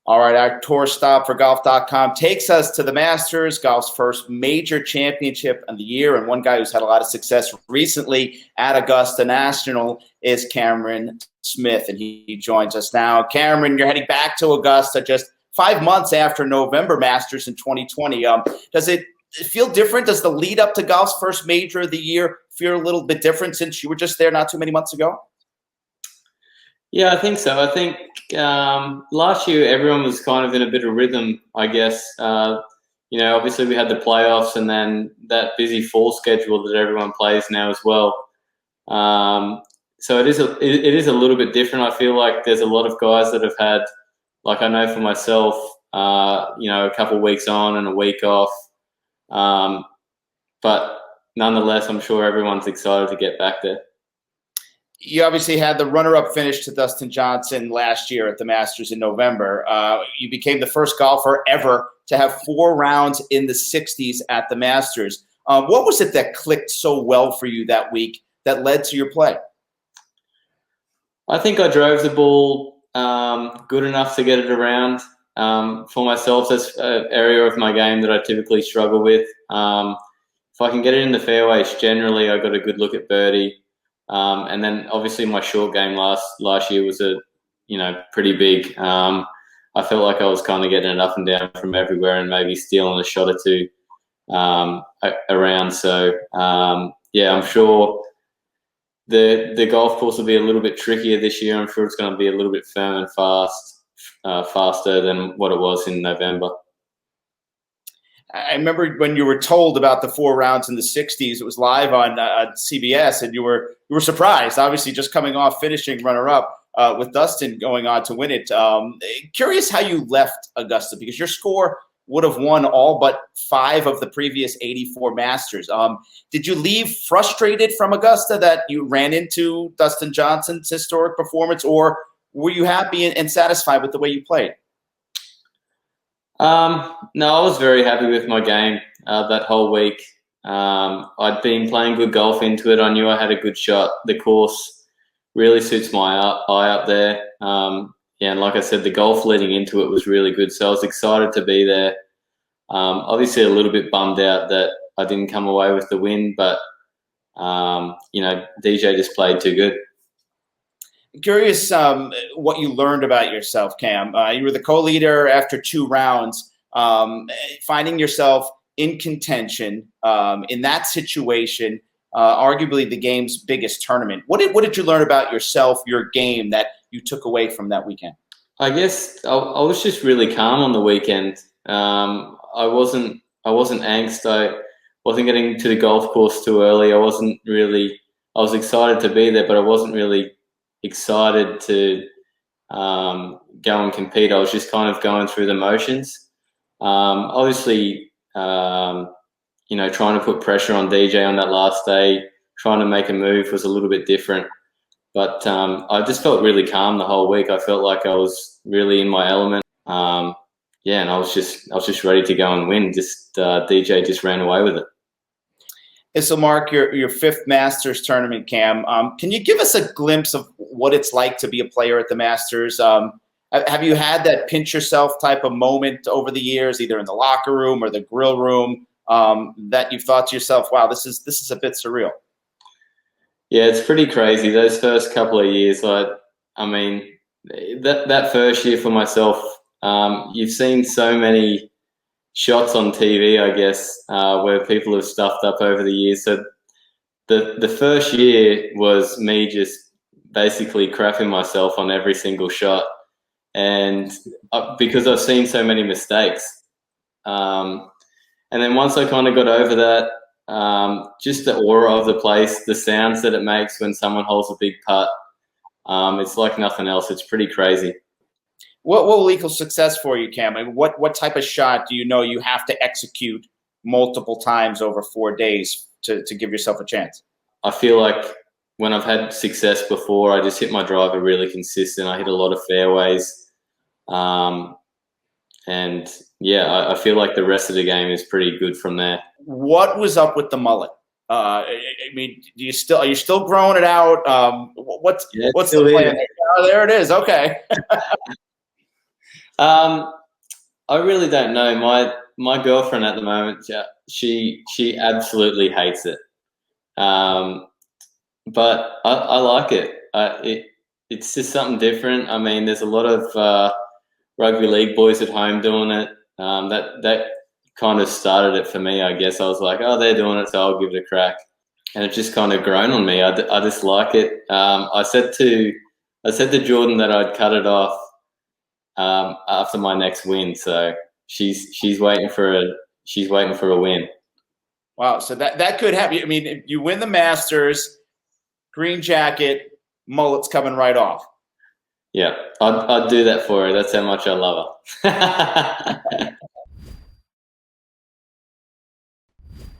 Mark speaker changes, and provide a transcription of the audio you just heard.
Speaker 1: All right, our tour stop for Golf.com takes us to the Masters, golf's first major championship of the year. And one guy who's had a lot of success recently at Augusta National is Cameron Smith, and he joins us now. Cameron, you're heading back to Augusta just 5 months after November Masters in 2020. Does it feel different? Does the lead up to golf's first major of the year feel a little bit different since you were just there not too many months ago?
Speaker 2: Yeah, I think so. I think last year everyone was kind of in a bit of rhythm, I guess. Obviously we had the playoffs and then that busy fall schedule that everyone plays now as well. So it is a little bit different. I feel like there's a lot of guys that have had, like I know for myself, a couple of weeks on and a week off. But nonetheless, I'm sure everyone's excited to get back there.
Speaker 1: You obviously had the runner-up finish to Dustin Johnson last year at the Masters in November. You became the first golfer ever to have 4 rounds in the 60s at the Masters. What was it that clicked so well for you that week that led to your play?
Speaker 2: I think I drove the ball good enough to get it around. For myself, that's an area of my game that I typically struggle with. If I can get it in the fairways, generally I got a good look at birdie. And then obviously my short game last year was pretty big. I felt like I was kind of getting it up and down from everywhere and maybe stealing a shot or two around. So I'm sure the golf course will be a little bit trickier this year. I'm sure it's going to be a little bit firm and faster than what it was in November.
Speaker 1: I remember when you were told about the 4 rounds in the 60s, it was live on CBS, and you were surprised, obviously just coming off finishing runner-up with Dustin going on to win it. Curious how you left Augusta, because your score would have won all but 5 of the previous 84 Masters. Did you leave frustrated from Augusta that you ran into Dustin Johnson's historic performance, or were you happy and satisfied with the way you played?
Speaker 2: No, I was very happy with my game that whole week. I'd been playing good golf into it. I knew I had a good shot. The course really suits my eye up there. And like I said, the golf leading into it was really good. So I was excited to be there. Obviously a little bit bummed out that I didn't come away with the win, but, DJ just played too good.
Speaker 1: Curious what you learned about yourself, Cam. You were the co-leader after 2 rounds, finding yourself in contention in that situation, arguably the game's biggest tournament. What did you learn about yourself, your game, that you took away from that weekend?
Speaker 2: I guess I was just really calm on the weekend. I wasn't angst. I wasn't getting to the golf course too early. I was excited to be there, but I wasn't really excited to go and compete. I was just kind of going through the motions. Obviously, trying to put pressure on DJ on that last day, trying to make a move was a little bit different. But I just felt really calm the whole week. I felt like I was really in my element. And I was just ready to go and win. DJ just ran away with it.
Speaker 1: This will mark your 5th Masters tournament, Cam. Can you give us a glimpse of what it's like to be a player at the Masters? Have you had that pinch yourself type of moment over the years, either in the locker room or the grill room, that you've thought to yourself, wow, this is a bit surreal?
Speaker 2: Yeah, it's pretty crazy. Those first couple of years, that first year for myself, you've seen so many shots on TV, I guess, where people have stuffed up over the years. So the first year was me just basically crapping myself on every single shot. And because I've seen so many mistakes. And then once I kind of got over that, just the aura of the place, the sounds that it makes when someone holds a big putt, it's like nothing else. It's pretty crazy.
Speaker 1: What will equal success for you, Cam? I mean, what type of shot do you have to execute multiple times over 4 days to give yourself a chance?
Speaker 2: I feel like when I've had success before, I just hit my driver really consistent. I hit a lot of fairways. I feel like the rest of the game is pretty good from there.
Speaker 1: What was up with the mullet? Are you still growing it out? What's the plan? Oh, there it is. Okay.
Speaker 2: Um, I really don't know. My girlfriend at the moment, she absolutely hates it. But I like it. It's just something different. I mean, there's a lot of rugby league boys at home doing it. That kind of started it for me, I guess. I was like, oh, they're doing it, so I'll give it a crack. And it just kind of grown on me. I just like it. I said to Jordan that I'd cut it off after my next win. So she's waiting for a win.
Speaker 1: Wow. So that could happen. I mean, if you win the Masters, green jacket, mullet's coming right off.
Speaker 2: Yeah, I'd do that for her. That's how much I love her.